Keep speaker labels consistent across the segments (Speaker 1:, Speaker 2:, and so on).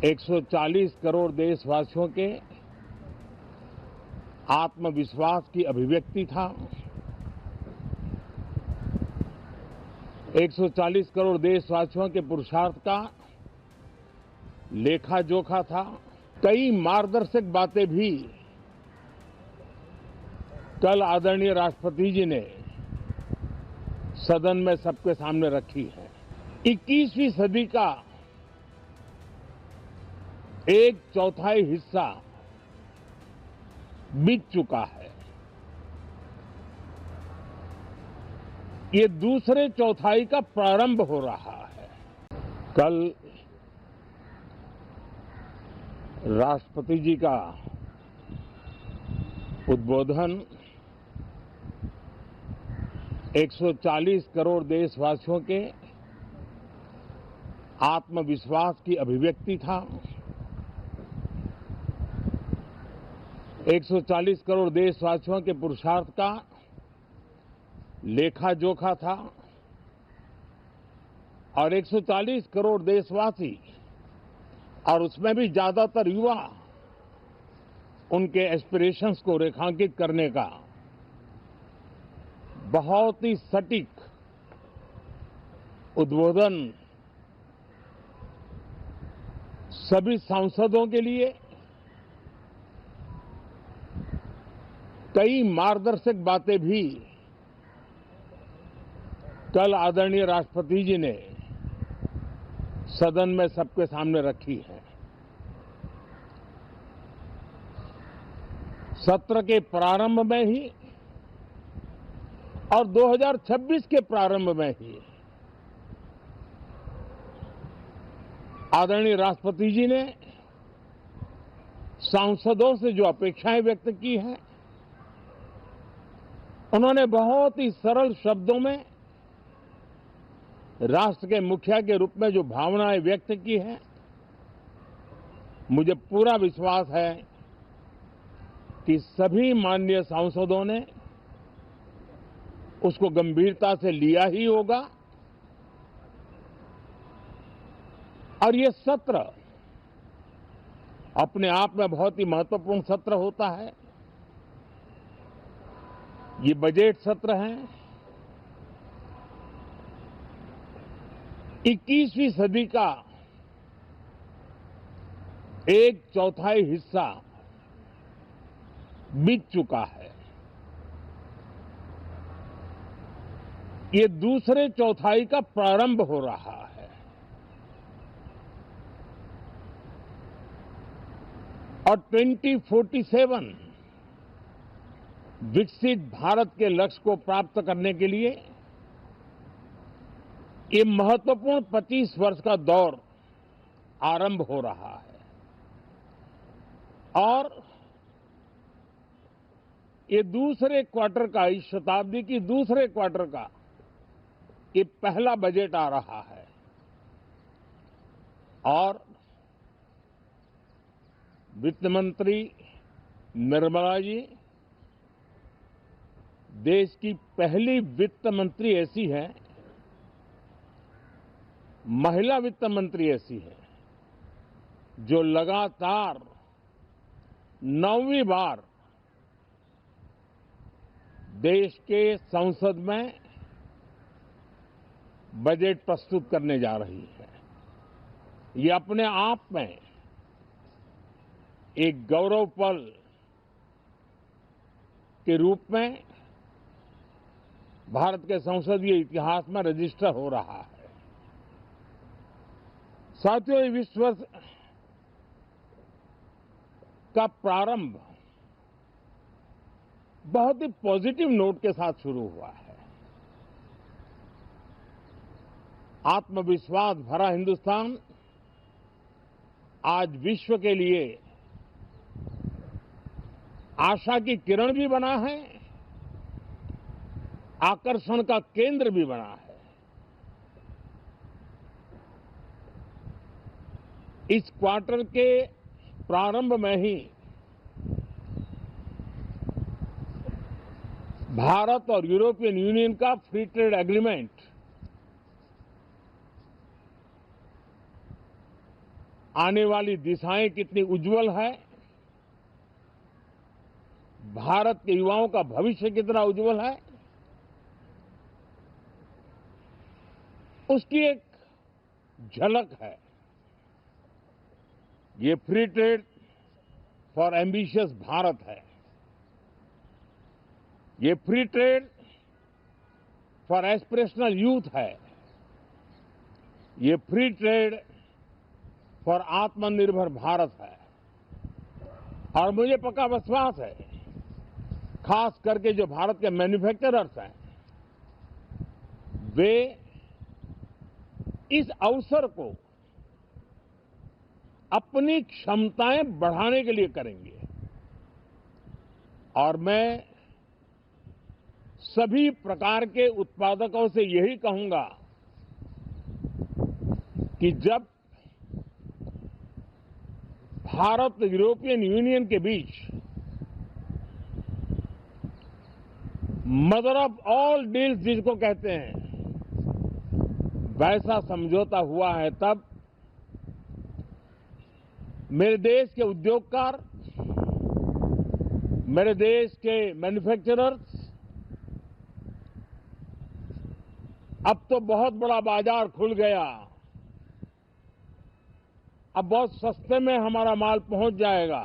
Speaker 1: 140 करोड़ देशवासियों के आत्मविश्वास की अभिव्यक्ति था। 140 करोड़ देशवासियों के पुरुषार्थ का लेखा जोखा था। कई मार्गदर्शक बातें भी कल आदरणीय राष्ट्रपति जी ने सदन में सबके सामने रखी है। 21वीं सदी का एक चौथाई हिस्सा बीत चुका है। ये दूसरे चौथाई का प्रारंभ हो रहा है। कल राष्ट्रपति जी का उद्बोधन 140 करोड़ देशवासियों के आत्मविश्वास की अभिव्यक्ति था। 140 करोड़ देशवासियों के पुरुषार्थ का लेखा जोखा था और 140 करोड़ देशवासी और उसमें भी ज्यादातर युवा उनके एस्पिरेशंस को रेखांकित करने का बहुत ही सटीक उद्बोधन सभी सांसदों के लिए कई मार्गदर्शक बातें भी कल आदरणीय राष्ट्रपति जी ने सदन में सबके सामने रखी है। सत्र के प्रारंभ में ही और 2026 के प्रारंभ में ही आदरणीय राष्ट्रपति जी ने सांसदों से जो अपेक्षाएं व्यक्त की हैं, उन्होंने बहुत ही सरल शब्दों में राष्ट्र के मुखिया के रूप में जो भावनाएं व्यक्त की हैं, मुझे पूरा विश्वास है कि सभी माननीय सांसदों ने उसको गंभीरता से लिया ही होगा और ये सत्र अपने आप में बहुत ही महत्वपूर्ण सत्र होता है। ये बजट सत्र है। 21वीं सदी का एक चौथाई हिस्सा बीत चुका है। ये दूसरे चौथाई का प्रारंभ हो रहा है और 2047 विकसित भारत के लक्ष्य को प्राप्त करने के लिए ये महत्वपूर्ण 25 वर्ष का दौर आरंभ हो रहा है और ये दूसरे क्वार्टर का, इस शताब्दी की दूसरे क्वार्टर का ये पहला बजट आ रहा है और वित्त मंत्री निर्मला जी देश की पहली वित्त मंत्री ऐसी है, महिला वित्त मंत्री ऐसी है जो लगातार 9वीं बार देश के संसद में बजट प्रस्तुत करने जा रही है। ये अपने आप में एक गौरव पल के रूप में भारत के संसदीय इतिहास में रजिस्टर हो रहा है। साथियों, ये 20 वर्ष का प्रारंभ बहुत ही पॉजिटिव नोट के साथ शुरू हुआ है। आत्मविश्वास भरा हिंदुस्तान आज विश्व के लिए आशा की किरण भी बना है, आकर्षण का केंद्र भी बना है। इस क्वार्टर के प्रारंभ में ही भारत और यूरोपियन यूनियन का फ्री ट्रेड एग्रीमेंट आने वाली दिशाएं कितनी उज्जवल है, भारत के युवाओं का भविष्य कितना उज्जवल है, उसकी एक झलक है। ये free trade for ambitious Bharat है। ये free trade for aspirational youth है। ये फ्री ट्रेड फॉर आत्मनिर्भर भारत है। और मुझे पक्का विश्वास है, खास करके जो भारत के मैन्युफैक्चरर्स हैं, वे इस अवसर को अपनी क्षमताएं बढ़ाने के लिए करेंगे। और मैं सभी प्रकार के उत्पादकों से यही कहूंगा कि जब भारत यूरोपियन यूनियन के बीच मदर ऑफ ऑल डील्स जिसको कहते हैं, वैसा समझौता हुआ है, तब मेरे देश के उद्योगकार, मेरे देश के मैन्युफैक्चरर्स अब तो बहुत बड़ा बाजार खुल गया, अब बहुत सस्ते में हमारा माल पहुंच जाएगा,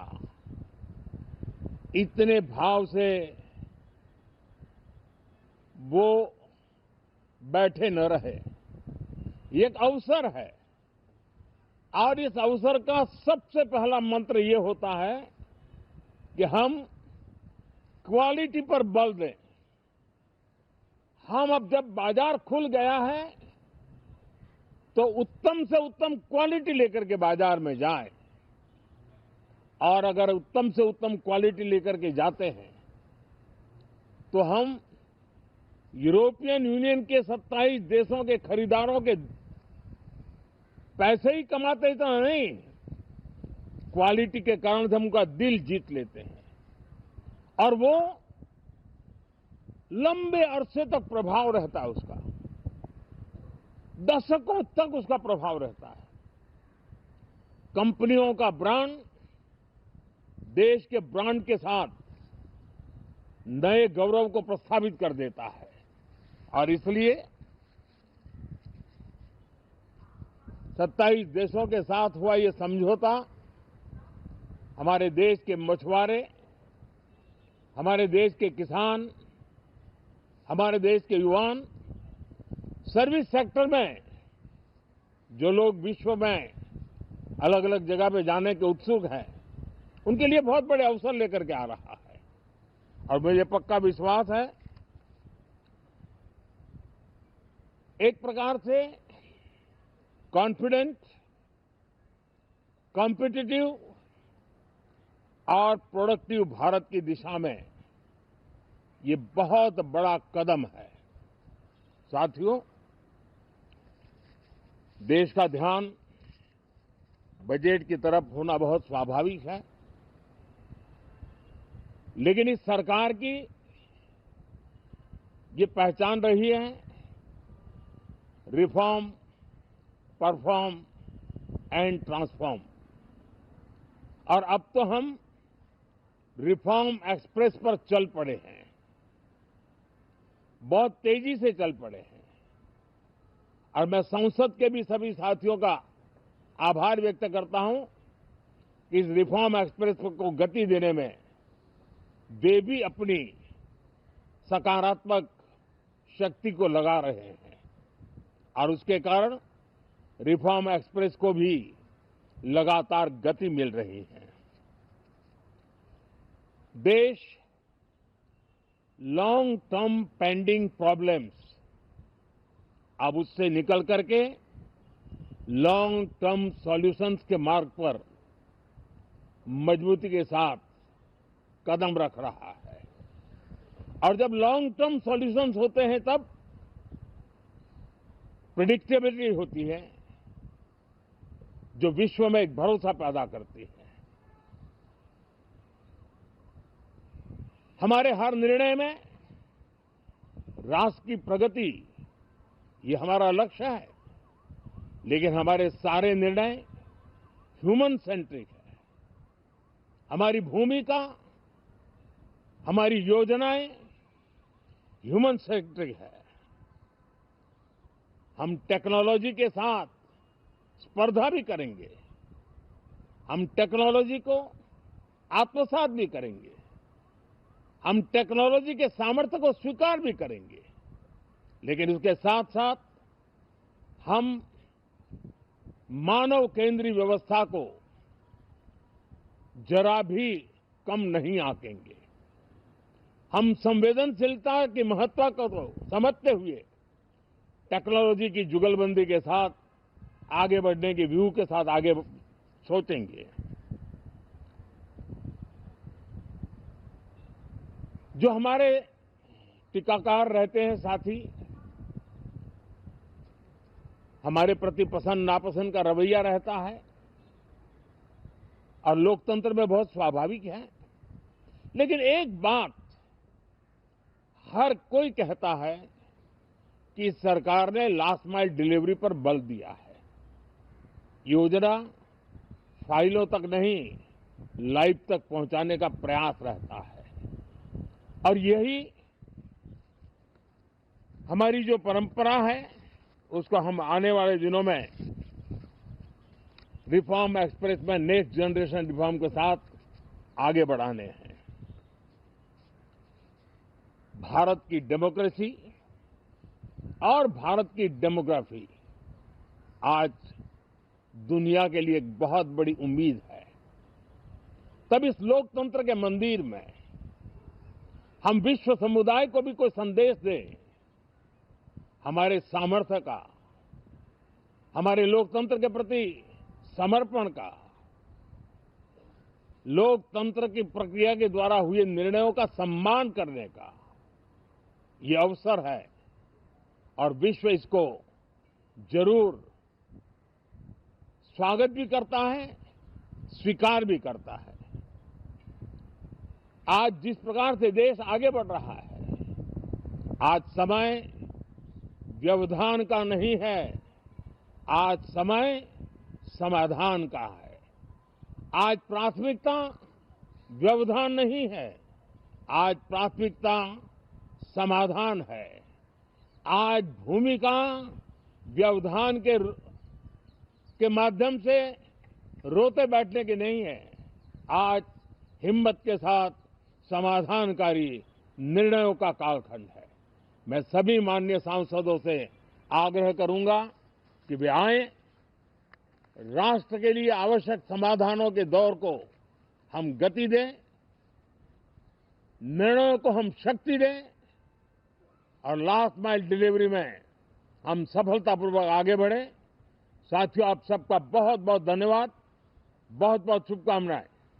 Speaker 1: इतने भाव से वो बैठे न रहे। ये एक अवसर है और इस अवसर का सबसे पहला मंत्र ये होता है कि हम क्वालिटी पर बल दें। हम अब जब बाजार खुल गया है तो उत्तम से उत्तम क्वालिटी लेकर के बाजार में जाएं। और अगर उत्तम से उत्तम क्वालिटी लेकर के जाते हैं तो हम यूरोपियन यूनियन के 27 देशों के खरीदारों के पैसे ही कमाते इतना नहीं, क्वालिटी के कारण से हम उनका दिल जीत लेते हैं और वो लंबे अरसे तक प्रभाव रहता है उसका, दशकों तक उसका प्रभाव रहता है। कंपनियों का ब्रांड देश के ब्रांड के साथ नए गौरव को प्रस्थापित कर देता है। और इसलिए 27 देशों के साथ हुआ ये समझौता हमारे देश के मछुआरे, हमारे देश के किसान, हमारे देश के युवान, सर्विस सेक्टर में जो लोग विश्व में अलग अलग जगह पे जाने के उत्सुक हैं, उनके लिए बहुत बड़े अवसर लेकर के आ रहा है। और मुझे पक्का विश्वास है, एक प्रकार से कॉन्फिडेंट, कॉम्पिटिटिव और प्रोडक्टिव भारत की दिशा में ये बहुत बड़ा कदम है। साथियों, देश का ध्यान बजट की तरफ होना बहुत स्वाभाविक है, लेकिन इस सरकार की ये पहचान रही है रिफॉर्म, परफॉर्म एंड ट्रांसफॉर्म। और अब तो हम रिफॉर्म एक्सप्रेस पर चल पड़े हैं, बहुत तेजी से चल पड़े हैं। और मैं संसद के भी सभी साथियों का आभार व्यक्त करता हूं कि इस रिफॉर्म एक्सप्रेस को गति देने में वे भी अपनी सकारात्मक शक्ति को लगा रहे हैं और उसके कारण रिफॉर्म एक्सप्रेस को भी लगातार गति मिल रही है। देश लॉन्ग टर्म पेंडिंग प्रॉब्लम्स अब उससे निकल करके लॉन्ग टर्म सॉल्यूशंस के मार्ग पर मजबूती के साथ कदम रख रहा है। और जब लॉन्ग टर्म सॉल्यूशंस होते हैं तब प्रेडिक्टेबिलिटी होती है, जो विश्व में एक भरोसा पैदा करती है। हमारे हर निर्णय में राष्ट्र की प्रगति ये हमारा लक्ष्य है, लेकिन हमारे सारे निर्णय ह्यूमन सेंट्रिक है। हमारी भूमिका, हमारी योजनाएं ह्यूमन सेंट्रिक है। हम टेक्नोलॉजी के साथ स्पर्धा भी करेंगे, हम टेक्नोलॉजी को आत्मसात भी करेंगे, हम टेक्नोलॉजी के सामर्थ्य को स्वीकार भी करेंगे, लेकिन उसके साथ साथ हम मानव केंद्रीय व्यवस्था को जरा भी कम नहीं आंकेंगे। हम संवेदनशीलता की महत्ता को तो समझते हुए टेक्नोलॉजी की जुगलबंदी के साथ आगे बढ़ने के व्यू के साथ आगे सोचेंगे। जो हमारे टीकाकार रहते हैं साथी, हमारे प्रति पसंद नापसंद का रवैया रहता है और लोकतंत्र में बहुत स्वाभाविक है। लेकिन एक बात हर कोई कहता है कि सरकार ने लास्ट माइल डिलीवरी पर बल दिया है। योजना फाइलों तक नहीं, लाइव तक पहुंचाने का प्रयास रहता है और यही हमारी जो परंपरा है उसको हम आने वाले दिनों में रिफॉर्म एक्सप्रेस में नेक्स्ट जनरेशन रिफॉर्म के साथ आगे बढ़ाने हैं। भारत की डेमोक्रेसी और भारत की डेमोग्राफी आज दुनिया के लिए एक बहुत बड़ी उम्मीद है। तब इस लोकतंत्र के मंदिर में हम विश्व समुदाय को भी कोई संदेश दें, हमारे सामर्थ्य का, हमारे लोकतंत्र के प्रति समर्पण का, लोकतंत्र की प्रक्रिया के द्वारा हुए निर्णयों का सम्मान करने का ये अवसर है और विश्व इसको जरूर स्वागत भी करता है, स्वीकार भी करता है। आज जिस प्रकार से देश आगे बढ़ रहा है, आज समय व्यवधान का नहीं है, आज समय समाधान का है। आज प्राथमिकता व्यवधान नहीं है, आज प्राथमिकता समाधान है। आज भूमिका व्यवधान के माध्यम से रोते बैठने की नहीं है, आज हिम्मत के साथ समाधानकारी निर्णयों का कालखंड है। मैं सभी माननीय सांसदों से आग्रह करूंगा कि वे आएं, राष्ट्र के लिए आवश्यक समाधानों के दौर को हम गति दें, निर्णयों को हम शक्ति दें और लास्ट माइल डिलीवरी में हम सफलतापूर्वक आगे बढ़ें। साथियों, आप सबका बहुत बहुत धन्यवाद, बहुत बहुत शुभकामनाएं।